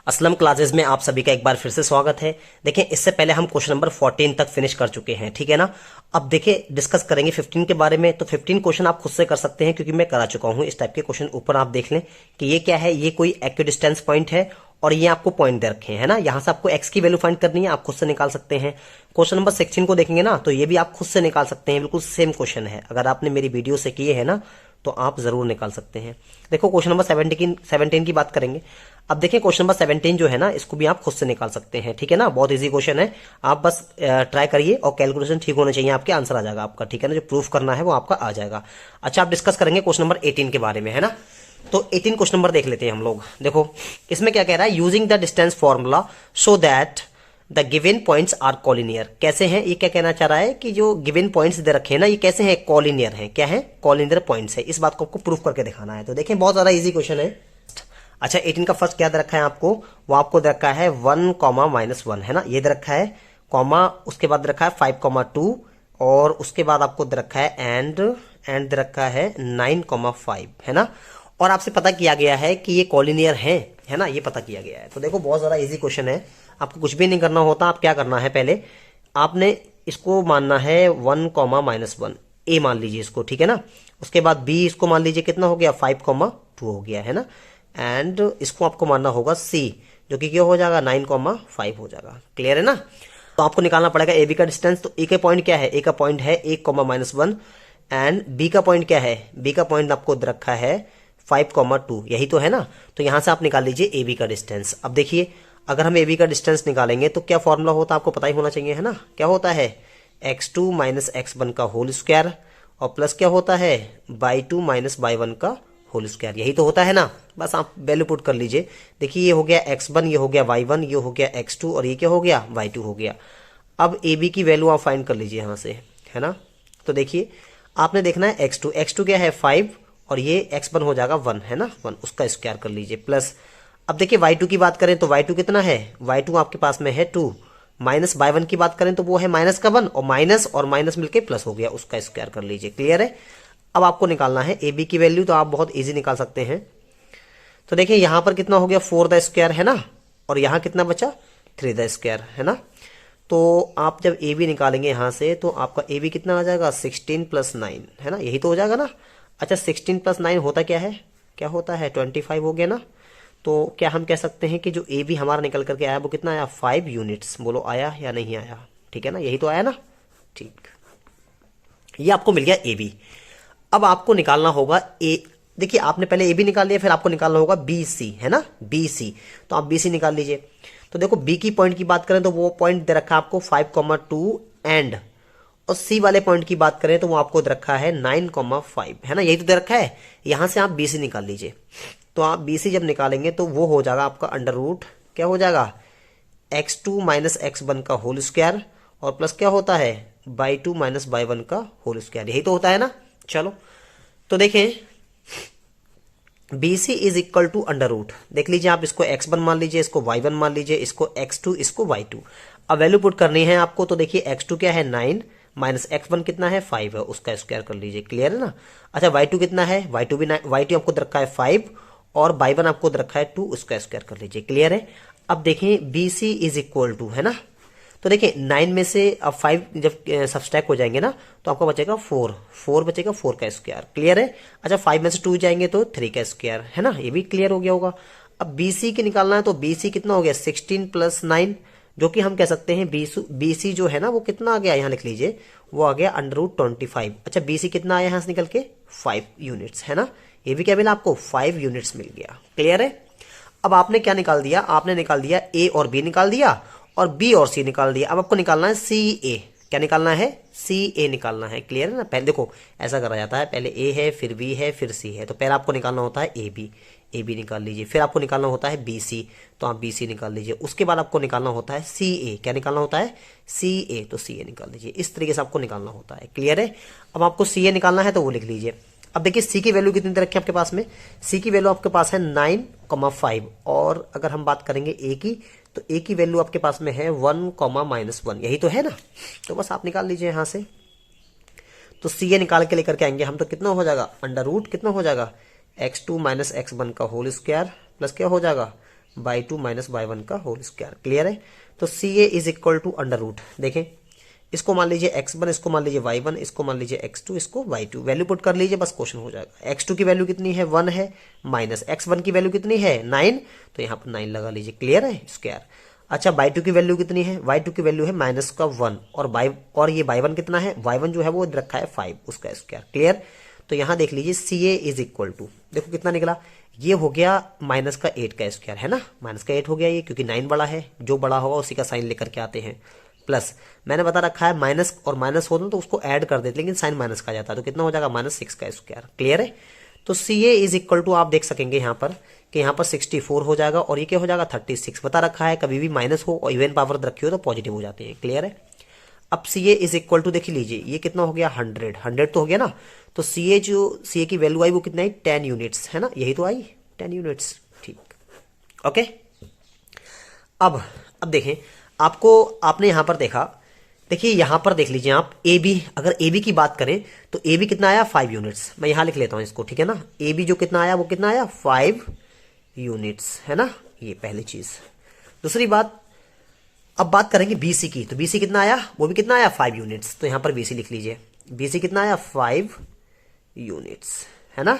Aslam classes में आप सभी का एक बार फिर से स्वागत है। देखें, इससे पहले हम क्वेश्चन नंबर 14 तक फिनिश कर चुके हैं, ठीक है ना। अब देखिए, डिस्कस करेंगे 15 के बारे में। तो 15 क्वेश्चन आप खुद से कर सकते हैं क्योंकि मैं करा चुका हूं इस टाइप के क्वेश्चन। ऊपर आप देख लें कि ये क्या है, ये कोई एक्विडिस्टेंस पॉइंट है और ये आपको पॉइंट दे रखे हैं ना। यहां से आपको एक्स की वैल्यू फाइंड करनी है, आप खुद से निकाल सकते हैं। क्वेश्चन नंबर 16 को देखेंगे ना, तो ये भी आप खुद से निकाल सकते हैं, बिल्कुल सेम क्वेश्चन है। अगर आपने मेरी वीडियो से किए हैं ना तो आप जरूर निकाल सकते हैं। देखो, क्वेश्चन नंबर 17 की बात करेंगे। अब देखिए, क्वेश्चन नंबर 17 जो है ना, इसको भी आप खुद से निकाल सकते हैं, ठीक है ना। बहुत इजी क्वेश्चन है, आप बस ट्राई करिए और कैलकुलेशन ठीक होना चाहिए, आपके आंसर आ जाएगा आपका, ठीक है ना। जो प्रूफ करना है वो आपका आ जाएगा। अच्छा, आप डिस्कस करेंगे क्वेश्चन नंबर 18 के बारे में, है ना। तो 18 क्वेश्चन नंबर देख लेते हैं हम लोग। देखो, इसमें क्या कह रहा है, using the distance formula so that the given points are collinear. कैसे हैं, ये क्या कहना चाह रहा है कि जो गिवन पॉइंट्स दे रखे हैं ना, ये कैसे हैं, कॉलिनियर हैं। क्या है, कॉलिनियर पॉइंट्स है। इस बात को आपको प्रूफ करके दिखाना है। तो देखें, बहुत ज्यादा इजी क्वेश्चन है। अच्छा, 18 का फर्स्ट क्या दे रखा है आपको, वो आपको दे रखा है 1, -1, है ना। ये दे रखा है कॉमा, उसके बाद दे रखा है 5, 2 और उसके बाद आपको दे रखा है एंड दे रखा है 9, 5, है ना। और आपसे पता किया गया है कि ये कॉलिनियर है ना, ये पता किया गया है। तो देखो, बहुत ज्यादा इजी क्वेश्चन है, आपको कुछ भी नहीं करना होता। आप क्या करना है, पहले आपने इसको मानना है 1, -1, ए मान लीजिए इसको, ठीक है ना। उसके बाद बी इसको मान लीजिए कितना हो गया, 5, 2 हो गया, है ना। एंड इसको आपको मानना होगा सी, जो कि क्या हो जाएगा, 9, 5 हो जाएगा। क्लियर है ना। तो आपको निकालना पड़ेगा ए बी का डिस्टेंस। तो ए का पॉइंट क्या है, ए का पॉइंट है 1, -1 एंड बी का पॉइंट क्या है, बी का पॉइंट आपको रखा है 5, 2, यही तो है ना। तो यहां से आप निकाल लीजिए ए बी का डिस्टेंस। अब देखिए, अगर हम ए बी का डिस्टेंस निकालेंगे तो क्या फॉर्मूला होता है, आपको पता ही होना चाहिए, है ना। क्या होता है, x2 - x1 का होल स्क्वायर और प्लस क्या होता है, y2 - y1 का होल स्क्वायर। यही तो होता है ना। बस आप वैल्यू पुट कर लीजिए। देखिए, ये हो गया x1, ये हो गया y1, ये हो गया x2 और ये क्या हो गया, y2 हो गया। अब ए बी की वैल्यू आप फाइंड कर लीजिए यहां से, है ना। तो देखिए, आपने देखना है x2 क्या है 5 और ये x1 हो जाएगा 1, है ना, 1, उसका स्क्वायर कर लीजिए प्लस। अब देखिए, y2 की बात करें तो y2 कितना है, y2 आपके पास में है 2 माइनस y1 की बात करें तो वो है -1 और माइनस मिलके प्लस हो गया, उसका स्क्वायर कर लीजिए। क्लियर है। अब आपको निकालना है ए बी की वैल्यू, तो आप बहुत इजी निकाल सकते हैं। तो देखिए, यहां पर कितना हो गया 4 द स्क्वायर, है ना, और यहां कितना बचा 3 द स्क्वायर, है ना। तो आप जब ए बी निकालेंगे यहां से तो आपका ए बी कितना आ जाएगा, 16 + 9, है ना, यही तो हो जाएगा ना। अच्छा, 16 + 9 होता क्या है, क्या होता है 25 हो गया ना। तो क्या हम कह सकते हैं कि जो ए बी हमारा निकल करके आया वो कितना आया, 5 यूनिट्स। बोलो आया या नहीं आया, ठीक है ना, यही तो आया ना। ठीक, ये आपको मिल गया ए बी। अब आपको निकालना होगा ए, देखिए आपने पहले ए बी निकाल लिया, फिर आपको निकालना होगा बी सी, है ना, बी सी। तो आप बी सी निकाल लीजिए। तो देखो, बी की पॉइंट की बात करें तो वो पॉइंट दे रखा है आपको 5, 2 एंड, और सी वाले पॉइंट की बात करें तो वो आपको दे रखा है 9, 5, है ना, यही तो दे रखा है। यहां से आप बी सी निकाल लीजिए। तो आप बी सी जब निकालेंगे तो वो हो जाएगा आपका अंडर रूट, क्या हो जाएगा, x2 - x1 का होल स्क्वायर और प्लस क्या होता है, y2 - y1 का होल स्क्वायर। यही तो होता है ना। चलो, तो देखें, B C is equal to under root, देख लीजिए आप, इसको x1 मान लीजिए, इसको y1 मान लीजिए, इसको x2, इसको y2। अब वैल्यू पुट करनी है आपको। तो देखिए, x2 क्या है 9 माइनस x1 कितना है 5 है, उसका स्क्वायर कर लीजिए। क्लियर है ना। अच्छा, y2 कितना है, y2 भी y2 आपको रखा है 5 और y1 आपको रखा है 2, उसका स्क्वायर कर लीजिए। क्लियर है। अब देखें, B C is equal to, है ना। तो देखिए, 9 में से अब 5 जब सब्सट्रैक्ट हो जाएंगे ना तो आपको बचेगा 4 बचेगा, 4 का स्क्वायर। क्लियर है। अच्छा, 5 में से 2 जाएंगे तो 3 का स्क्वायर, है ना, ये भी क्लियर हो गया होगा। अब बीसी की निकालना है तो बीसी कितना हो गया, 16 + 9, जो कि हम कह सकते हैं बीसी जो है ना वो कितना आ गया, यहां लिख लीजिए, वो आ गया अंडर रूट 25। अच्छा, बीसी कितना आया यहां से निकल के 5 यूनिट्स, है ना। ये भी क्या मिला आपको, 5 यूनिट्स मिल गया। क्लियर है। अब आपने क्या निकाल दिया, आपने निकाल दिया ए और बी निकाल दिया और बी और सी निकाल दिया। अब आपको निकालना है सी ए। क्या निकालना है, सी ए निकालना है। क्लियर है ना। पहले देखो, ऐसा करा जाता है, पहले ए है, फिर बी है, फिर सी है। तो पहले आपको निकालना होता है ए बी निकाल लीजिए। फिर आपको निकालना होता है बी सी, तो आप बी सी निकाल लीजिए। उसके बाद आपको निकालना होता है सी ए। क्या निकालना होता है, सी ए, तो सी ए निकाल लीजिए। इस तरीके से आपको निकालना होता है। क्लियर है। अब आपको सी ए निकालना है तो वो लिख लीजिए। अब देखिए, सी की वैल्यू कितनी दे रखी है आपके पास में, सी की वैल्यू आपके पास है 9, 5 और अगर हम बात करेंगे ए की तो ए की वैल्यू आपके पास में है 1, -1, यही तो है ना। तो बस आप निकाल लीजिए यहां से। तो सी ए निकाल के लेकर के आएंगे हम तो कितना हो जाएगा, अंडर रूट कितना हो जाएगा, x2 - x1 का होल स्क्वायर प्लस क्या हो जाएगा बाई 2 माइनस बाई 1 का होल स्क्वायर। क्लियर है? तो C A is equal to under root, देखें इसको मान लीजिए x1, इसको मान लीजिए y1, इसको मान लीजिए x2, इसको y2, वैल्यू पुट कर लीजिए, बस क्वेश्चन हो जाएगा। x2 की वैल्यू कितनी है 1 है, माइनस x1 की वैल्यू कितनी है 9, तो यहाँ पर 9 लगा लीजिए। क्लियर है? स्क्वायर। अच्छा y2 की वैल्यू कितनी है, y2 की वैल्यू है माइनस का 1, और ये y1 कितना है, y1 जो है वो रखा है 5, उसका स्क्वायर। क्लियर? तो यहाँ देख लीजिए सी ए इज इक्वल टू, देखो कितना निकला, ये हो गया माइनस का 8 का स्क्वायर, है ना, माइनस का 8 हो गया ये, क्योंकि 9 बड़ा है, जो बड़ा होगा उसी का साइन लेकर के आते हैं। प्लस मैंने बता रखा है माइनस और माइनस होता तो उसको ऐड कर देते, लेकिन साइन माइनस का जाता है, तो कितना हो जाएगा -6 का स्क्वायर। क्लियर है? तो C A is equal to आप देख सकेंगे यहाँ पर कि यहाँ पर 64 हो जाएगा, और ये क्या हो जाएगा 36 बता रखा है। कभी भी माइनस हो और इवन पावर रखी हो तो पॉजिटिव हो जाते हैं। क्लियर है? अब सी ए इज इक्वल टू देख लीजिए, ये कितना हो गया 100 तो हो गया ना, तो सी ए जो सी ए की वैल्यू आई वो कितना है 10 यूनिट्स, है ना, यही तो आई 10 यूनिट्स। ठीक, ओके। अब देखें, आपने यहां पर देखा, देखिए यहां पर देख लीजिए आप ए बी, अगर ए बी की बात करें तो ए बी कितना आया 5 यूनिट्स, मैं यहां लिख लेता हूं इसको, ठीक है ना, ए बी जो कितना आया वो कितना आया 5 यूनिट्स, है ना, ये पहली चीज। दूसरी बात, अब बात करेंगे बीसी की, तो बीसी कितना आया, वो भी कितना आया 5 यूनिट्स, तो यहां पर बीसी लिख लीजिए, बीसी कितना आया 5 यूनिट्स, है ना।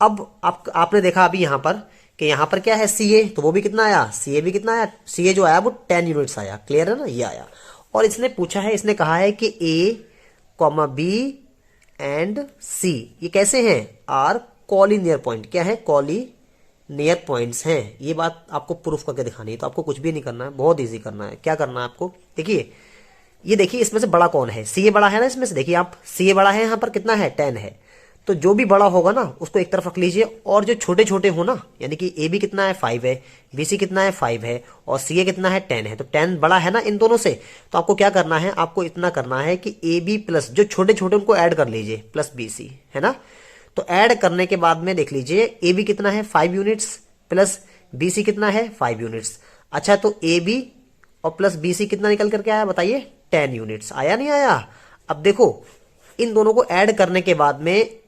अब आपने देखा अभी यहां पर कि यहां पर क्या है सीए, तो वो भी कितना आया, सीए भी कितना आया, सीए जो आया वो 10 यूनिट्स आया। क्लियर है ना, ये आया। और इसने पूछा है, इसने कहा है कि ए कॉमा बी एंड सी ये कैसे हैं, आर कॉलिनियर पॉइंट, क्या है कॉलिनियर पॉइंट्स हैं। ये बात आपको प्रूफ करके दिखानी है, तो आपको कुछ भी नहीं करना है, बहुत इजी करना है। क्या करना है आपको, देखिए ये देखिए इसमें से बड़ा कौन है, सीए बड़ा है ना, इसमें से देखिए आप सीए बड़ा है, यहां पर कितना है 10 है, तो जो भी बड़ा होगा ना उसको एक तरफ रख लीजिए, और जो छोटे छोटे हो ना, यानी कि ए बी कितना है 5 है, बी सी कितना है 5 है, और सी ए कितना है 10 है, तो 10 बड़ा है ना इन दोनों से, तो आपको क्या करना है, आपको इतना करना है कि ए बी प्लस जो छोटे छोटे उनको ऐड कर लीजिए प्लस बी सी, है ना। तो ऐड करने के बाद में देख लीजिए ए बी कितना है 5 यूनिट्स प्लस बी सी कितना है 5 यूनिट्स। अच्छा, तो ए बी और प्लस बी सी कितना निकल करके आया बताइए 10 यूनिट्स, आया नहीं आया। अब देखो इन दोनों को ऐड करने के बाद में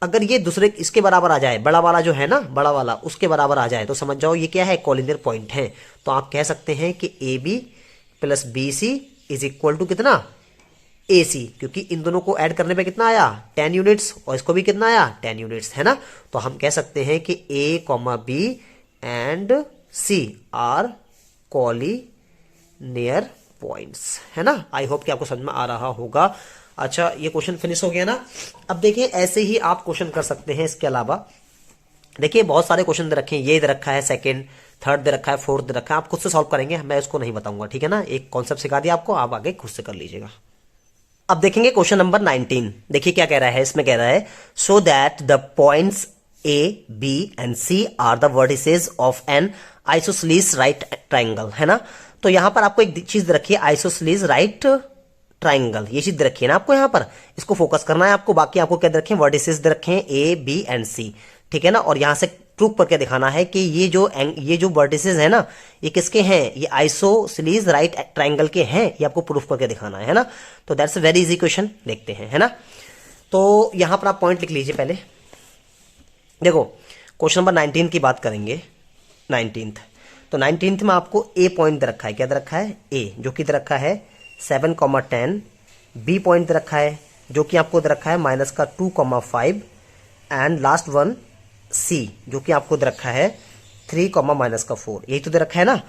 अगर ये दूसरे इसके बराबर आ जाए, बड़ा वाला जो है ना, बड़ा वाला उसके बराबर आ जाए, तो समझ जाओ ये क्या है कॉलिनियर पॉइंट है। तो आप कह सकते हैं कि A B plus B C is equal to कितना ए सी, क्योंकि इन दोनों को ऐड करने पे कितना आया 10 यूनिट्स, और इसको भी कितना आया 10 यूनिट्स, है ना। तो हम कह सकते हैं कि A comma B and C are collinear points, है ना। आई होप कि आपको समझ में आ रहा होगा। अच्छा, ये क्वेश्चन फिनिश हो गया ना। अब देखिए ऐसे ही आप क्वेश्चन कर सकते हैं। इसके अलावा देखिए बहुत सारे क्वेश्चन दे रखे हैं, ये दे रखा है, सेकंड थर्ड दे रखा है, फोर्थ दे रखा है, आप खुद से सॉल्व करेंगे, मैं इसको नहीं बताऊंगा, ठीक है ना। एक कॉन्सेप्ट सिखा दिया आपको, आप आगे खुद से कर लीजिएगा। अब देखेंगे क्वेश्चन नंबर 19। देखिए क्या कह रहा है, इसमें कह रहा है so that the points A B and C are the vertices of an isosceles right triangle, है ना। तो यहां पर आपको एक चीज दे रखी है आइसोसेलेस राइट ट्राइंगल, ये चीज दे रखी है ना आपको, यहां पर इसको फोकस करना है आपको। बाकी आपको क्या दे रखे हैं, वर्टिसेस दे रखे हैं ए बी एंड सी, ठीक है ना। और यहां से प्रूफ करके दिखाना है कि ये जो वर्टिसेस है ना, ये किसके हैं, ये आइसोसेलेस राइट ट्राइंगल के हैं, ये आपको प्रूफ करके दिखाना है ना। तो that's a very easy question, देखते हैं, है ना। तो यहां पर आप पॉइंट लिख लीजिए पहले। देखो क्वेश्चन नंबर 19 की बात करेंगे, 19th। तो 19th में आपको ए पॉइंट दे रखा है, क्या दे रखा है ए, जो कि दे रखा है 7,10, बी पॉइंट दे रखा है जो कि आपको दे रखा है -2,5, एंड लास्ट वन सी जो कि आपको दे रखा है 3,-4, यही तो दे रखा है ना।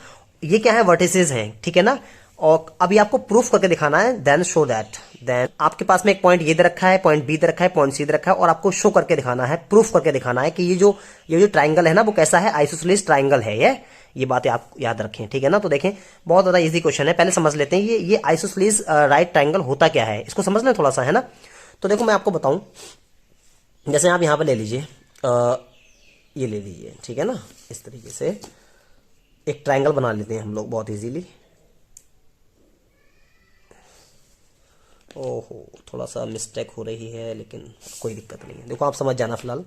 ये क्या है, वर्टिसेस हैं, ठीक है ना। और अभी आपको प्रूफ करके दिखाना है, देन शो दैट, देन आपके पास में एक पॉइंट ये दे रखा है, पॉइंट बी दे रखा है, पॉइंट सी दे रखा है, और आपको शो करके दिखाना है, प्रूफ करके दिखाना है कि ये जो ट्राइंगल है ना वो कैसा है, आइसोसेलेस ट्राइंगल है ये बातें आप याद रखें, ठीक है ना। तो देखें बहुत ज्यादा इजी क्वेश्चन है, पहले समझ लेते हैं ये आइसोसेलेस राइट ट्राइंगल होता क्या है, इसको समझ लें थोड़ा सा, है ना। तो देखो मैं आपको बताऊं, जैसे आप यहां पर ले लीजिए, ये ले लीजिए, ठीक है ना। इस तरीके से एक ट्राइंगल बना लेते हैं हम लोग बहुत इजीली। ओहो, थोड़ा सा मिस्टेक हो रही है, लेकिन कोई दिक्कत नहीं है। देखो आप समझ जाना, फिलहाल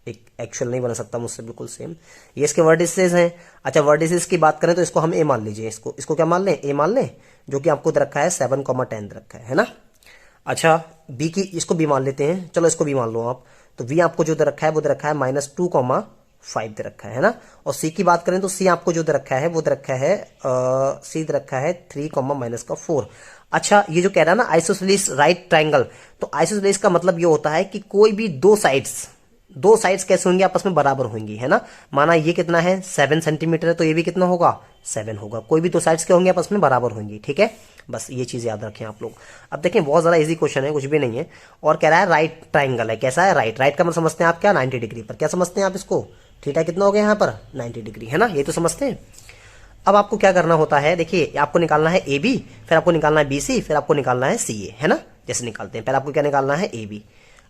एक एक्चुअल नहीं बना सकता मुझसे बिल्कुल सेम। ये इसके वर्टिसेस हैं। अच्छा, वर्टिसेस की बात करें तो इसको हम ए मान लीजिए, इसको क्या मान लें, ए मान लें, जो कि आपको दे रखा है 7,10 दे रखा है ना। अच्छा, बी की इसको भी मान लेते हैं, चलो इसको भी मान लो आप। तो वी आपको जो दे रखा है वो दे रखा है -2,4, 5 दे रखा है ना। और सी की बात करें तो सी आपको जो दे रखा है वो दे रखा है सी दे रखा है 3 माइनस का 4। अच्छा, ये जो कह रहा है ना आइसोसेलेस राइट ट्राइंगल, तो आइसोसेलेस का मतलब ये होता है कि कोई भी दो साइड्स कैसे होंगी, आपस में बराबर होंगी, है ना। माना ये कितना है 7 सेंटीमीटर है, तो ये भी कितना होगा 7 होगा। कोई भी दो साइड्स क्या होंगे, आपस में बराबर होंगी, ठीक है। बस ये चीज याद रखें आप लोग। अब देखें बहुत ज्यादा इजी क्वेश्चन है, कुछ भी नहीं है। और कह रहा है राइट ट्राइंगल है, कैसा है राइट, राइट का मतलब समझते हैं आप क्या 90 डिग्री पर, क्या समझते हैं आप इसको, थीटा कितना हो गया यहाँ पर 90 डिग्री, है ना, ये तो समझते हैं। अब आपको क्या करना होता है, देखिए आपको निकालना है ए बी, फिर आपको निकालना है बी सी, फिर आपको निकालना है सी ए, है ना। जैसे निकालते हैं, पहले आपको क्या निकालना है ए बी,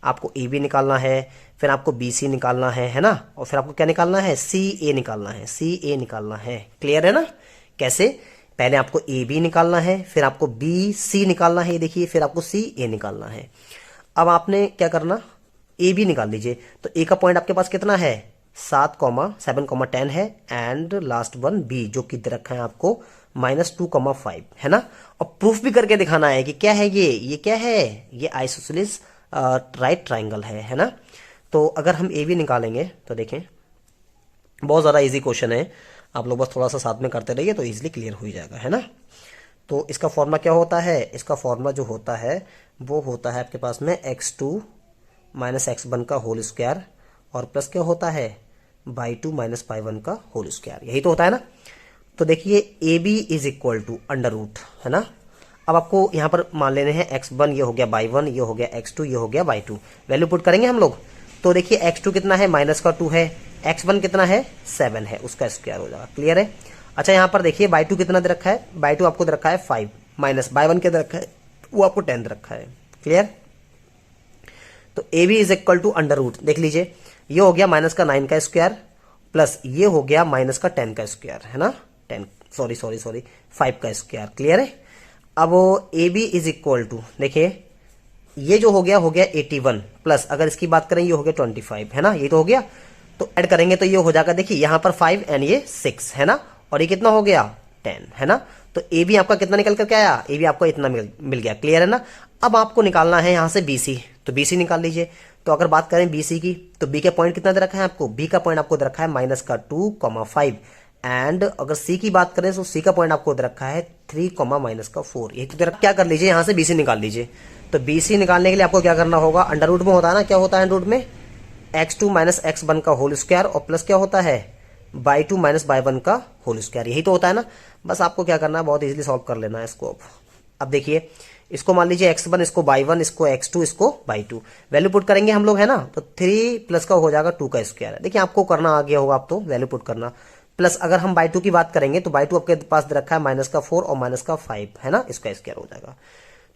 आपको ए बी निकालना है, फिर आपको बी सी निकालना है ना, और फिर आपको क्या निकालना है सी ए निकालना है, सी ए निकालना है। क्लियर है ना। कैसे, पहले आपको ए बी निकालना है, फिर आपको बी सी निकालना है, ये देखिए, फिर आपको सी ए निकालना है। अब आपने क्या करना, ए बी निकाल लीजिए। तो ए का पॉइंट आपके पास कितना है 7,7,10 है, एंड लास्ट वन बी जो कि दे रखा है आपको -2,5, है ना। और प्रूफ भी करके दिखाना है कि क्या है ये क्या है, ये आइसोसेलेस राइट ट्राइंगल है ना। तो अगर हम ए बी निकालेंगे तो देखें बहुत ज़्यादा इजी क्वेश्चन है, आप लोग बस थोड़ा सा साथ में करते रहिए तो इजीली क्लियर हो जाएगा, है ना। तो इसका फॉर्मूला क्या होता है, इसका फॉर्मूला जो होता है वो होता है आपके पास में x2 माइनस x1 का होल स्क्वायर, और प्लस क्या होता है y2 माइनस y1 का होल स्क्वायर, यही तो होता है ना। तो देखिए A B is equal to under root, है ना। अब आपको यहाँ पर मान लेने हैं x1 ये हो गया y1, ये हो गया x2, ये हो गया y2, वैल्यू पुट करेंगे हम लोग। तो देखिए x2 कितना है माइनस का 2 है, x1 कितना है 7 है, उसका स्क्वायर हो जाएगा। क्लियर है। अच्छा यहाँ पर देखिए y2 कितना दे रखा है, y2 आपको दे रखा है 5, माइनस y1 क्या दे रखा है वो आपको 10 दे रखा है। क्लियर। तो A B is equal to under root, देख लीजिए ये हो गया माइनस का 9 का स्क्वायर, प्लस ये हो गया माइनस का 10 का स्क्वायर, है ना, 5 का स्क्वायर। क्लियर है। अब A B is equal to, देखिए ये जो हो गया 81, प्लस अगर इसकी बात करें ये हो गया 25, है ना, ये तो हो गया। तो ऐड करेंगे तो ये हो जाएगा, देखिए यहां पर 5 एंड ये 6, है ना, और ये कितना हो गया 10, है ना। तो ए बी आपका कितना निकल करके आया, ए बी आपको इतना मिल गया। क्लियर है ना। अब आपको निकालना है यहां से बी सी, तो बी सी निकाल लीजिए। तो अगर बात करें बी सी की, तो बी का पॉइंट कितना दे रखा है आपको, बी का पॉइंट आपको दे रखा है माइनस का 2,5, एंड अगर सी की बात करें तो सी का पॉइंट आपको दे रखा है 3, माइनस का 4। ये तो क्या कर लीजिए यहां से बी सी निकाल लीजिए। तो बी सी निकालने के लिए आपको क्या करना होगा, अंडर रूट में होता है ना, क्या होता है अंडर रूट में x2 माइनस x1 का होल स्क्वायर, और प्लस क्या होता है y2 माइनस y1 का होल स्क्वायर, यही तो होता है ना। बस आपको क्या करना है, बहुत इजीली सॉल्व कर लेना है इसको। अब देखिए इसको मान लीजिए x1, इसको y1, इसको x2, इसको y2, वैल्यू पुट करेंगे हम लोग, है ना। तो 3 प्लस का हो जाएगा 2 का स्क्वायर। देखिए आपको करना आ गया होगा, आप तो वैल्यू पुट करना। प्लस अगर हम y2 की बात करेंगे तो y2 आपके पास दे रखा है माइनस का 4 और माइनस का 5, है ना, इसका स्क्वायर हो जाएगा।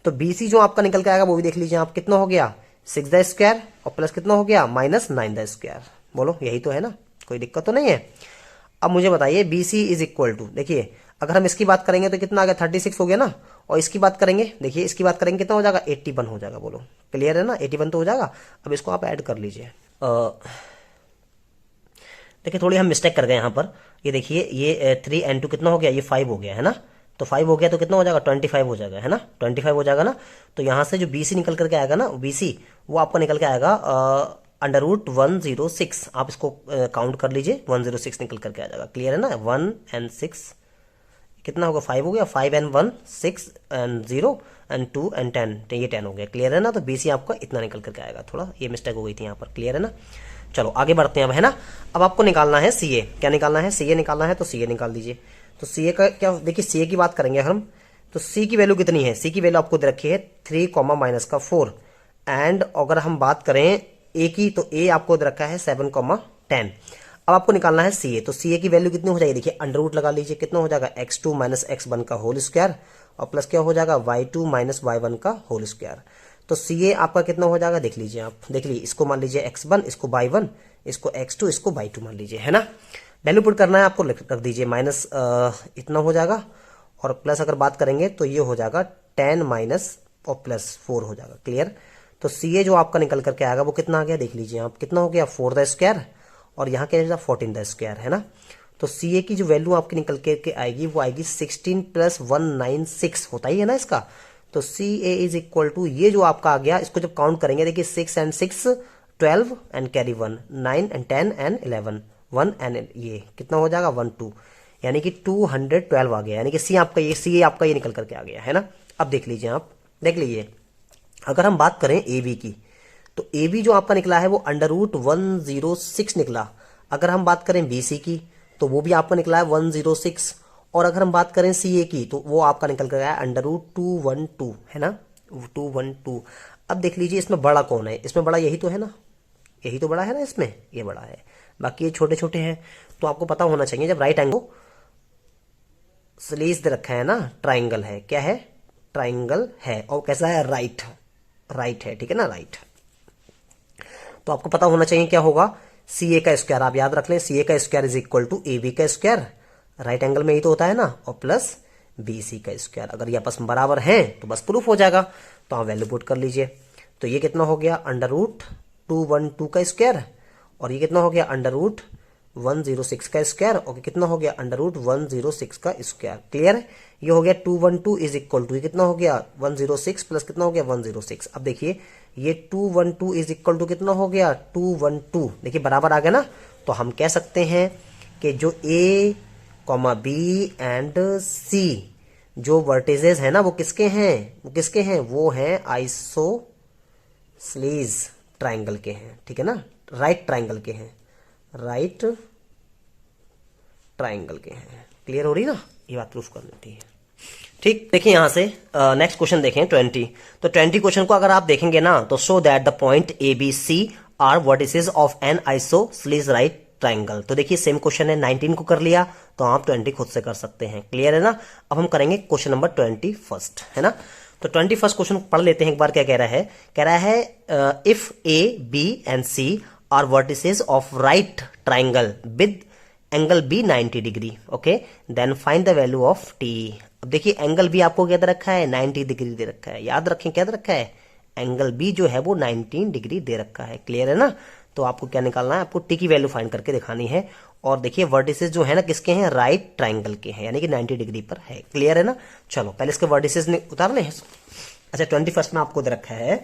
तो BC जो आपका निकल के आएगा वो भी देख लीजिए आप, कितना हो गया 6 द स्क्वायर, और प्लस कितना हो गया -9 द स्क्वायर। बोलो यही तो है ना, कोई दिक्कत तो नहीं है। अब मुझे बताइए BC इज इक्वल टू, देखिए अगर हम इसकी बात करेंगे तो कितना आ गया 36 हो गया ना, और इसकी बात करेंगे, देखिए इसकी बात करेंगे कितना हो जाएगा 81 हो जाएगा। बोलो क्लियर है ना, 81 तो हो जाएगा। अब इसको आप ऐड कर लीजिए। देखिए थोड़ी हम मिस्टेक कर गए यहाँ पर, ये देखिए ये 3 and 2 कितना हो गया, ये 5 हो गया, है ना। तो 5 हो गया तो कितना हो जाएगा 25 हो जाएगा, है ना, 25 हो जाएगा ना। तो यहाँ से जो BC निकल करके आएगा ना, BC वो आपका निकल के आएगा अंडर रूट 106। आप इसको काउंट कर लीजिए, 106 निकल करके आ जाएगा। क्लियर है ना। 1 and 6 कितना होगा 5 हो गया, 5 and 1 6 and 0 and 2 and 10, तो ये 10 हो गया। क्लियर है ना। तो BC आपका इतना निकल करके आएगा, थोड़ा ये मिस्टेक हो गई थी यहाँ पर। क्लियर है ना। चलो आगे बढ़ते हैं अब, है ना। अब आपको निकालना है CA, क्या निकालना है CA निकालना है, तो CA निकाल दीजिए। तो CA का क्या, देखिए CA की बात करेंगे हम, तो C की वैल्यू कितनी है, C की वैल्यू आपको दे रखी है 3, माइनस का 4, एंड अगर हम बात करें A की, तो A आपको दे रखा है 7, 10। अब आपको निकालना है CA, तो CA की वैल्यू कितनी हो जाएगी, देखिए अंडर रूट लगा लीजिए, कितना हो जाएगा x2 माइनस x1 का होल स्क्वायर, और प्लस क्या हो जाएगा y2 माइनस y1 का होल स्क्वायर। तो CA आपका कितना हो जाएगा, देख लीजिए आप, देख लीजिए इसको मान लीजिए x1, इसको y1, इसको x2, इसको y2 मान लीजिए, है ना। वैल्यू पुट करना है आपको, रख दीजिए माइनस इतना हो जाएगा, और प्लस अगर बात करेंगे तो ये हो जाएगा 10 माइनस और प्लस 4 हो जाएगा। क्लियर। तो CA जो आपका निकल करके आएगा वो कितना आ गया, देख लीजिए आप, कितना हो गया 4 द स्क्वायर, और यहाँ क्या है 14 द स्क्वायर, है ना। तो CA की जो वैल्यू आपकी निकल के आएगी वो आएगी 16 प्लस 196 होता ही है ना इसका। तो CA इज इक्वल टू, ये जो आपका आ गया, इसको जब काउंट करेंगे देखिए 6 and 6 12 and carry 1, 9 and 10 and 11, 1 and ये कितना हो जाएगा 1 2, यानी कि 212 आ गया, यानी कि सी आपका ये निकल करके आ गया है ना। अब देख लीजिए, आप देख लीजिए, अगर हम बात करें ए बी की, तो ए बी जो आपका निकला है वो √106 निकला। अगर हम बात करें बी सी की, तो वो भी आपका निकला है 106, और अगर हम बात करें सी ए की, तो वो आपका निकल कर आया √212 है ना, 212। अब देख लीजिए इसमें बड़ा कौन है, इसमें बड़ा यही तो है ना, यही तो बड़ा है ना, इसमें ये बड़ा है, बाकी ये छोटे छोटे हैं। तो आपको पता होना चाहिए जब राइट एंगल स्लीज दे रखा है ना, ट्राइंगल है, क्या है, ट्राइंगल है, और कैसा है, राइट, राइट है, ठीक है ना, राइट। तो आपको पता होना चाहिए क्या होगा, सी ए का स्क्वायर, आप याद रख लें, सी ए का square is equal to A B का स्क्वायर, राइट एंगल में ही तो होता है ना, और प्लस बी सी का स्क्वायर। अगर ये आपस में बराबर हैं तो बस प्रूफ हो जाएगा। तो आप वैल्यू पुट कर लीजिए। तो ये कितना हो गया, √212 का स्क्वायर, और ये कितना हो गया, √106 का स्क्वायर, और कितना हो गया, √106 का स्क्वायर। क्लियर है, ये हो गया 212 इज इक्वल टू, ये कितना हो गया 106 प्लस कितना हो गया 106। अब देखिए ये 212 इज इक्वल टू कितना हो गया 212, देखिए बराबर आ गया ना। तो हम कह सकते हैं कि जो ए बी एंड सी जो वर्टिसेस है ना वो किसके हैं, वो किसके हैं, वो हैं आइसोसेलेस ट्राइंगल के हैं, ठीक है ना, राइट ट्राइंगल के हैं, राइट ट्राइंगल के हैं। क्लियर हो रही ना, ये बात प्रूफ करनी थी। ठीक, देखिए यहां से नेक्स्ट क्वेश्चन देखें 20। तो 20 क्वेश्चन को अगर आप देखेंगे ना, तो show that the point A B C are vertices of an isosceles right triangle. तो देखिए सेम क्वेश्चन है, 19 को कर लिया तो आप 20 खुद से कर सकते हैं। क्लियर है ना। अब हम करेंगे क्वेश्चन नंबर 21 है ना। तो 21 क्वेश्चन पढ़ लेते हैं एक बार। क्या कह रहा है, कह रहा है if A B and C are vertices of right triangle with angle B 90 degree, okay, then find the value of T. अब देखिए एंगल बी आपको क्या दे रखा है, 90 डिग्री दे रखा है। याद रखें क्या दे रखा है, एंगल बी जो है वो 19 डिग्री दे रखा है। क्लियर है ना। तो आपको क्या निकालना है, आपको टी की वैल्यू फाइंड करके दिखानी है। और देखिए वर्टिसेस जो है ना किसके हैं, राइट ट्राइंगल के हैं, यानी कि 90 डिग्री पर है। क्लियर है ना। चलो पहले इसके वर्टिसेस उतार लें। अच्छा 21 में आपको दे रखा है,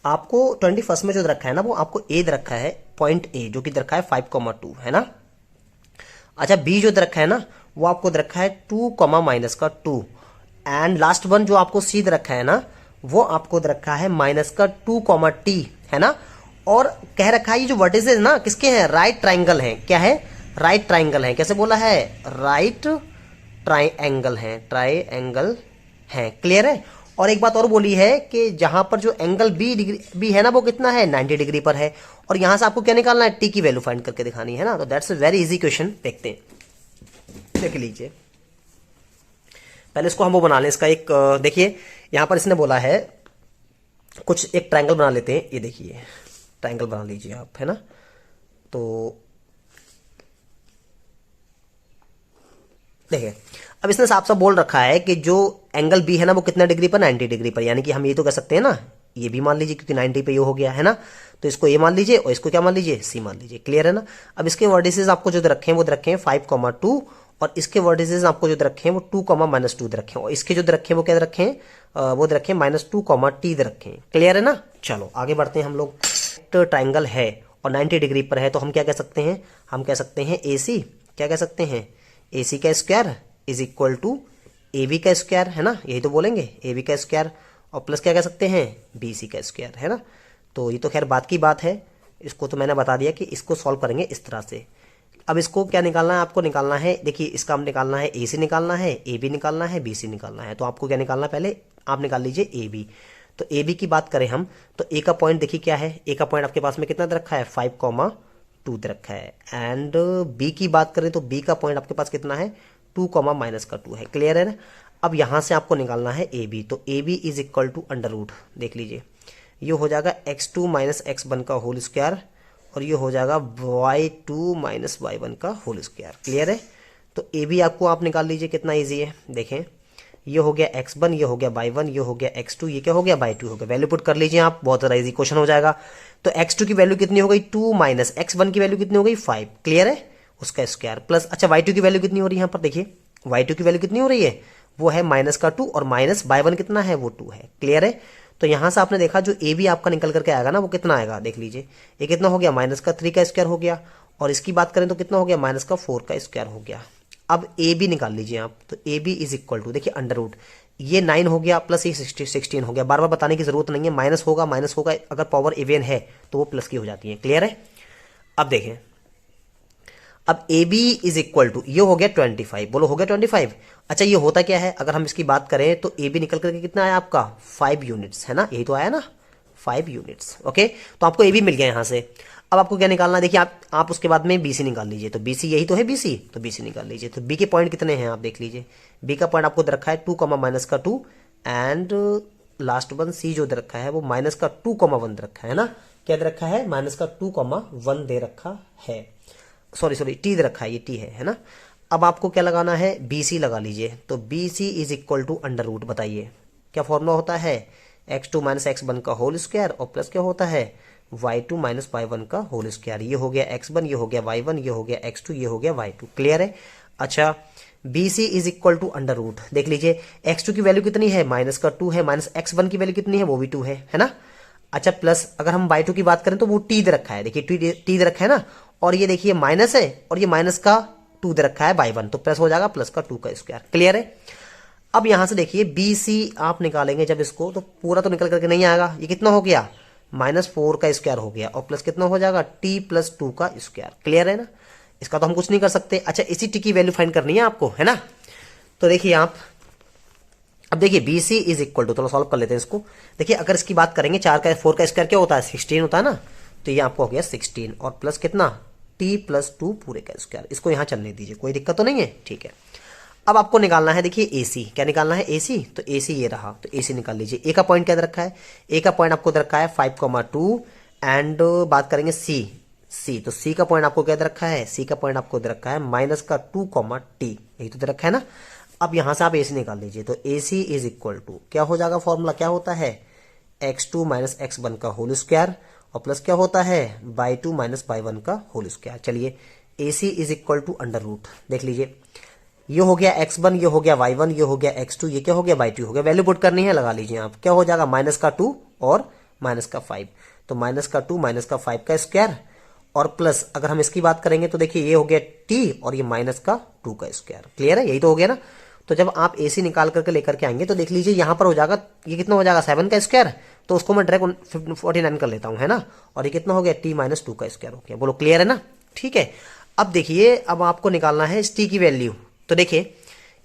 आपको 21 में जो दे रखा है ना वो आपको ए दे रखा है, पॉइंट ए जो कि दे रखा है 5,2 है ना। अच्छा बी जो दे रखा है ना वो आपको दे रखा है 2,-2, एंड लास्ट वन जो आपको सी दे रखा है ना वो आपको दे रखा है -2,t है ना। और कह रखा है ये जो वर्टिसेस ना किसके हैं, राइट ट्राइंगल हैं। क्या है, राइट ट्राइंगल है। कैसे बोला है, राइट ट्राइंगल है, ट्राइंगल है। क्लियर है। और एक बात और बोली है कि जहां पर जो एंगल बी है ना वो कितना है, 90 डिग्री पर है। और यहां से आपको क्या निकालना है, टी की वैल्यू फाइंड करके दिखानी है ना। तो that's a very easy question. देखते हैं, देख लीजिए। पहले इसको हम वो बना लें, इसका एक देखिए यहां पर इसने बोला है कुछ एक ट्राइंगल बना लेते हैं। ये देखिए ट्राइंगल बना लीजिए आप, है ना। तो देखिए अब इसने साफ साफ बोल रखा है कि जो एंगल बी है ना वो कितना डिग्री पर, 90 डिग्री पर। यानी कि हम ये तो कह सकते हैं ना, ये भी मान लीजिए क्योंकि 90 पे ये हो गया है ना। तो इसको ये मान लीजिए और इसको क्या मान लीजिए, सी मान लीजिए। क्लियर है ना। अब इसके वर्टिसेस आपको जो रखे हैं वो रखे हैं 5,2, और इसके वर्टिसेस आपको जो रखे हैं वो 2,-2 दे रखे हैं, और इसके जो रखे हैं वो क्या रखे हैं, वो दे रखे हैं -2,t दे रखे हैं। क्लियर है ना। चलो आगे बढ़ते हैं हम लोग। ट्राइंगल है और 90 डिग्री पर है तो हम क्या कह सकते हैं, हम कह सकते हैं ए सी, क्या कह सकते हैं, ए सी का square is equal to A B का स्क्वायर है ना। यही तो बोलेंगे, ए बी का स्क्वायर और प्लस क्या कह सकते हैं, बी सी का स्क्वायर है ना। तो ये तो खैर बात की बात है, इसको तो मैंने बता दिया कि इसको सॉल्व करेंगे इस तरह से। अब इसको क्या निकालना है, आपको निकालना है, देखिए इसका हम निकालना है, ए सी निकालना है, ए बी निकालना है, बी सी निकालना है। तो आपको क्या निकालना है, पहले आप निकाल लीजिए ए बी। तो ए बी की बात करें हम तो ए का पॉइंट देखिए क्या है, ए का पॉइंट आपके पास में कितना दे रखा है, 5,2 दे रखा है। एंड बी की बात करें तो बी का पॉइंट आपके पास कितना है, 2,-2 है। क्लियर है ना। अब यहां से आपको निकालना है ए बी। तो A B is equal to √ देख लीजिए ये हो जाएगा x2 - x1 का होल स्क्वायर, और ये हो जाएगा y2 - y1 का होल स्क्वायर। क्लियर है। तो ए बी आपको आप निकाल लीजिए, कितना इजी है। देखें ये हो गया x1, ये हो गया y1, ये हो गया x2, ये क्या हो गया y2 हो गया। वैल्यू पुट कर लीजिए आप, बहुत ज़्यादा इजी क्वेश्चन हो जाएगा। तो x2 की वैल्यू कितनी हो गई 2 - x1 की वैल्यू कितनी हो गई 5। क्लियर है, उसका स्क्वायर प्लस, अच्छा y2 की वैल्यू कितनी हो रही है यहाँ पर, देखिए y2 की वैल्यू कितनी हो रही है, वो है -2 और माइनस y1 कितना है, वो 2 है। क्लियर है। तो यहां से आपने देखा जो ए बी आपका निकल करके आएगा ना वो कितना आएगा, देख लीजिए ये कितना हो गया, -3 का स्क्वायर हो गया, और इसकी बात करें तो कितना हो गया, माइनस का 4 का स्क्वायर हो गया। अब ए बी निकाल लीजिए आप, तो A B is equal to, देखिए अंडर रूट, ये 9 हो गया प्लस ये 16 हो गया। बार बार बताने की जरूरत नहीं है, माइनस होगा, अगर पावर इवन है तो वो प्लस की हो जाती है। क्लियर है? अब देखें, अब A B is equal to, ये हो गया 25, बोलो हो गया 25। अच्छा ये होता क्या है, अगर हम इसकी बात करें तो ए बी निकल करके कितना आया आपका, 5 यूनिट्स, है ना, यही तो आया ना, 5 यूनिट्स। ओके, तो आपको ए बी मिल गया यहां से। अब आपको क्या निकालना है, देखिए आप उसके बाद में बी सी निकाल लीजिए, तो बी सी यही तो है बी सी, तो बी सी निकाल लीजिए। तो बी के पॉइंट कितने हैं आप देख लीजिए, बी का पॉइंट आपको दे रखा है 2 कॉमा माइनस का 2, एंड लास्ट वन सी जो दे रखा है वो माइनस का 2 कॉमा 1 दे रखा है ना, क्या दे रखा है, माइनस का 2 कॉमा 1 दे रखा है, सॉरी टी दे रखा है, ये टी है ना। अब आपको क्या लगाना है, बी सी लगा लीजिए, तो B C is equal to under root, बताइए क्या फॉर्मूला होता है, x2 माइनस x1 का होल स्क्वायर और प्लस क्या होता है, y2 माइनस y1 का होल स्क्वायर। ये हो गया x1, ये हो गया y1, ये हो गया x2, ये हो गया y2। क्लियर है? अच्छा B C is equal to under root, देख लीजिए x2 की वैल्यू कितनी है, माइनस का 2 है, माइनस x1 की वैल्यू कितनी है, वो भी 2 है ना। अच्छा प्लस अगर हम y2 की बात करें तो वो टी दे रखा है, देखिए टी दे रखा है ना, और ये देखिए माइनस है और ये माइनस का 2 दे रखा है y1, तो प्लस हो जाएगा प्लस का 2 का स्क्वायर। क्लियर है? अब यहां से देखिए बी सी आप निकालेंगे जब इसको, तो पूरा तो निकल करके नहीं आएगा, ये कितना हो गया, -4 का स्क्वायर हो गया, और प्लस कितना हो जाएगा, t प्लस 2 का स्क्वायर। क्लियर है ना? इसका तो हम कुछ नहीं कर सकते। अच्छा इसी टी की वैल्यू फाइंड करनी है आपको, है ना। तो देखिए आप, अब देखिए B C is equal to, चलो सॉल्व कर लेते हैं इसको। देखिए अगर इसकी बात करेंगे 4 का स्क्वायर क्या होता है, 16 होता है ना, तो ये आपको हो गया 16 और प्लस कितना, t प्लस 2 पूरे का स्क्वायर। इसको यहां चलने दीजिए, कोई दिक्कत तो नहीं है, ठीक है। अब आपको निकालना है, देखिए एसी, क्या निकालना है, एसी, तो एसी ये रहा, तो एसी निकाल लीजिए। ए का पॉइंट क्या दे रखा है, ए का पॉइंट आपको दे रखा है 5,2, एंड बात करेंगे सी, तो सी का पॉइंट आपको क्या दे रखा है, सी का पॉइंट आपको दे रखा है माइनस का 2, टी, यही तो दे रखा है ना। अब यहां से आप एसी निकाल लीजिए, तो एसी इज इक्वल टू क्या हो जाएगा, फॉर्मूला क्या होता है, x2 माइनस x1 का होल स्क्वायर और प्लस क्या होता है, y2 माइनस y1 का होल स्क्वायर। चलिए AC is equal to under root, देख लीजिए ये हो गया x1, ये हो गया y1, ये हो गया x2, ये क्या हो गया y2 हो गया। वैल्यू पुट करनी है, लगा लीजिए आप, क्या हो जाएगा, माइनस का 2 और माइनस का 5, तो माइनस का 2 माइनस का 5 का स्क्वायर, और प्लस अगर हम इसकी बात करेंगे तो देखिए ये हो गया t और ये माइनस का 2 का स्क्वायर। क्लियर है? यही तो हो गया ना। तो जब आप एसी निकाल करके लेकर के आएंगे तो देख लीजिए यहां पर हो जाएगा, ये कितना हो जाएगा, 7 का स्क्वायर, तो उसको मैं डायरेक्ट 49 कर लेता हूं, है ना, और ये कितना हो गया, t माइनस 2 का स्क्वायर हो गया। बोलो क्लियर है ना? ठीक है। अब देखिए अब आपको निकालना है इस t की वैल्यू। तो देखिए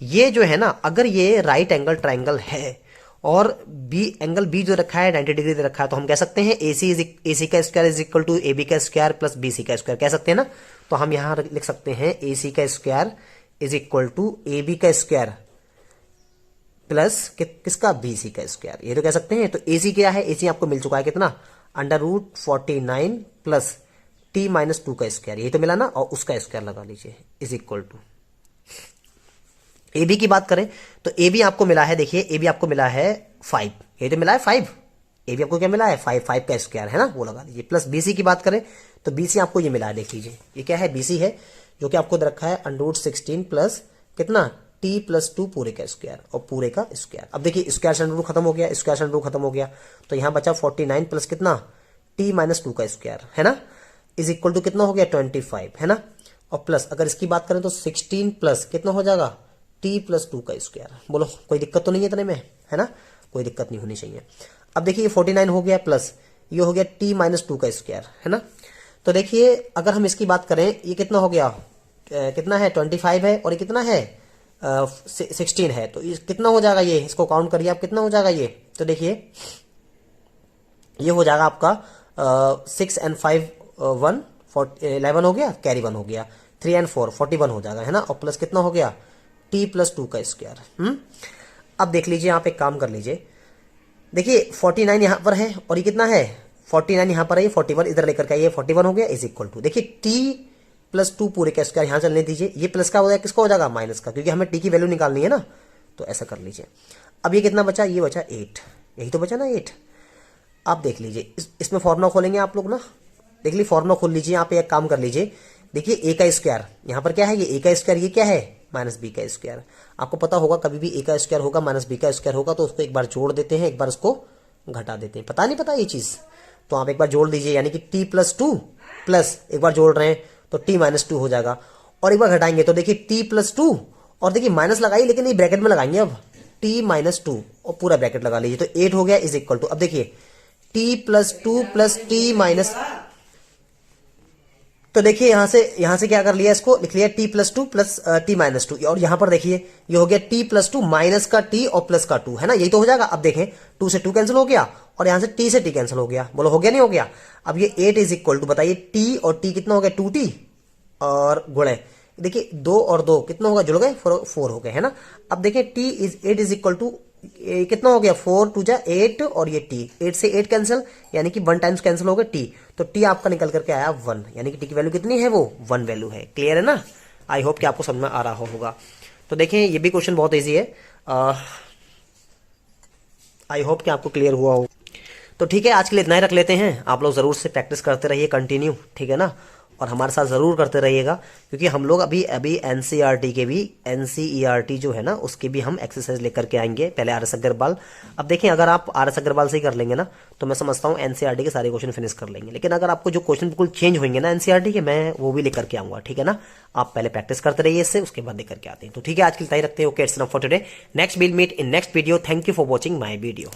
ये जो है ना, अगर ये राइट एंगल ट्राइंगल है और बी एंगल बी जो रखा है 90 डिग्री दे रखा है, तो हम कह सकते हैं एसी का square is equal to A B का स्क्वायर प्लस बी सी का स्क्वायर, कह सकते हैं ना। तो हम यहां लिख सकते हैं ए सी का square is equal to A B का स्क्वायर प्लस किसका, बी सी का स्क्वायर, ये तो कह सकते हैं। तो ए सी क्या है, ए सी आपको मिल चुका है कितना, √49 प्लस टी माइनस 2 का स्क्वायर, यही तो मिला ना, और उसका स्क्वायर लगा लीजिए is equal to. A B की बात करें तो ए बी आपको मिला है, देखिए ए बी आपको मिला है 5, ये तो मिला है 5, ए बी आपको क्या मिला है, 5 का स्क्वायर है ना, वो लगा लीजिए। प्लस बी सी की बात करें तो बी सी आपको ये मिला है, देख लीजिए ये क्या है, बी सी है, जो कि आपको रखा है √16 प्लस कितना, टी प्लस 2 पूरे का स्क्वायर और पूरे का स्क्वायर। अब देखिए स्क्वायर से अंडर खत्म हो गया, स्क्वायर से अंडर खत्म हो गया, तो यहां बचा 49 प्लस कितना, टी माइनस 2 का स्क्वायर, है ना, इज इक्वल टू कितना हो गया, 25, है ना। और प्लस अगर इसकी बात करें तो 16 प्लस कितना हो जाएगा, टी प्लस 2 का स्क्वायर। बोलो कोई दिक्कत तो नहीं है इतने में, है ना, कोई दिक्कत नहीं होनी चाहिए। अब देखिए ये 49 हो गया प्लस ये हो गया टी माइनस 2 का स्क्वायर, है ना। तो देखिए अगर हम इसकी बात करें, ये कितना हो गया, कितना है, 25 है, और ये कितना है, 16 है, तो कितना हो जाएगा ये, इसको काउंट करिए आप, कितना हो जाएगा ये। तो देखिए ये हो जाएगा आपका 6 and 5 1 11 हो गया, कैरी 1 हो गया, 3 and 4 41 हो जाएगा, है ना, और प्लस कितना हो गया, टी प्लस 2 का स्क्वायर। अब देख लीजिए आप एक काम कर लीजिए, देखिए 49 यहां पर है और ये कितना है, 49 यहां पर है, 41 इधर लेकर के आइए, 41 हो गया इज इक्वल टू, देखिए टी प्लस 2 पूरे का स्क्वायर यहां चलने दीजिए, ये प्लस का हो जाएगा, किसका हो जाएगा, माइनस का, क्योंकि हमें टी की वैल्यू निकालनी है ना, तो ऐसा कर लीजिए। अब ये कितना बचा, ये बचा 8, यही तो बचा ना 8। आप देख लीजिए इसमें फॉर्मुला खोलेंगे आप लोग ना, देख लीजिए फॉर्मुला खोल लीजिए, यहाँ पे एक काम कर लीजिए, देखिए ए का स्क्वायर यहाँ पर क्या है, ये ए का स्क्वायर, ये क्या है, माइनस बी का स्क्वायर। आपको पता होगा कभी भी ए का स्क्वायर होगा माइनस बी का स्क्वायर होगा तो उसको एक बार जोड़ देते हैं, एक बार उसको घटा देते हैं, पता नहीं पता ये चीज, तो आप एक बार जोड़ दीजिए, यानी कि टी प्लस 2 प्लस एक बार जोड़ रहे हैं तो t-2 हो जाएगा। और एक बार घटाएंगे तो देखिए t+2, और देखिए माइनस लगाइए लेकिन ये ब्रैकेट में लगाएंगे अब, t-2 और पूरा ब्रैकेट लगा लीजिए, तो 8 हो गया इज इक्वल टू, अब देखिए t+2 प्लस t-, तो देखिए यहां से क्या कर लिया, इसको लिख लिया t+2 प्लस t-2, और यहां पर देखिए ये हो गया t+2 माइनस का t और प्लस का 2, है ना, यही तो हो जाएगा। अब देखें 2 से 2 कैंसिल हो गया और यहां से t से t कैंसिल हो गया, बोलो हो गया नहीं हो गया। अब ये 8 इज इक्वल टू, बताइए t और t कितना हो गया, 2t, और गुणे देखिए 2 और 2 कितना होगा, जुड़ गए 4 हो गए, है ना। अब देखिए t8 इज इक्वल टू कितना हो गया, 4 2 जा 8, और ये t 8 से 8 कैंसिल, यानी कि 1 टाइम्स कैंसिल हो गया t, तो t आपका निकल करके आया 1, यानी कि t की वैल्यू कितनी है, वो 1 वैल्यू है। क्लियर है ना, आई होप कि आपको समझ में आ रहा होगा। तो देखें ये भी क्वेश्चन बहुत ईजी है, आई होप कि आपको क्लियर हुआ हो। तो ठीक है, आज के लिए इतना ही रख लेते हैं। आप लोग जरूर से प्रैक्टिस करते रहिए कंटिन्यू, ठीक है ना, और हमारे साथ जरूर करते रहिएगा, क्योंकि हम लोग अभी अभी एनसीईआरटी के भी, एनसीईआरटी जो है ना उसकी भी हम एक्सरसाइज लेकर के आएंगे, पहले आर एस अग्रवाल। अब देखें अगर आप आर एस अग्रवाल से ही कर लेंगे ना, तो मैं समझता हूँ एनसीईआरटी के सारे क्वेश्चन फिनिश कर लेंगे। लेकिन अगर आपको जो क्वेश्चन बिल्कुल चेंज होंगे ना एनसीईआरटी के, मैं वो भी लेकर के आऊंगा, ठीक है ना। आप पहले प्रैक्टिस करते रहिए इससे, उसके बाद लेकर के आते हैं। तो ठीक है, आज के लिए इतना ही रखते हैं। Okay, it's enough for today, next will meet in next video. Thank you for watching my video.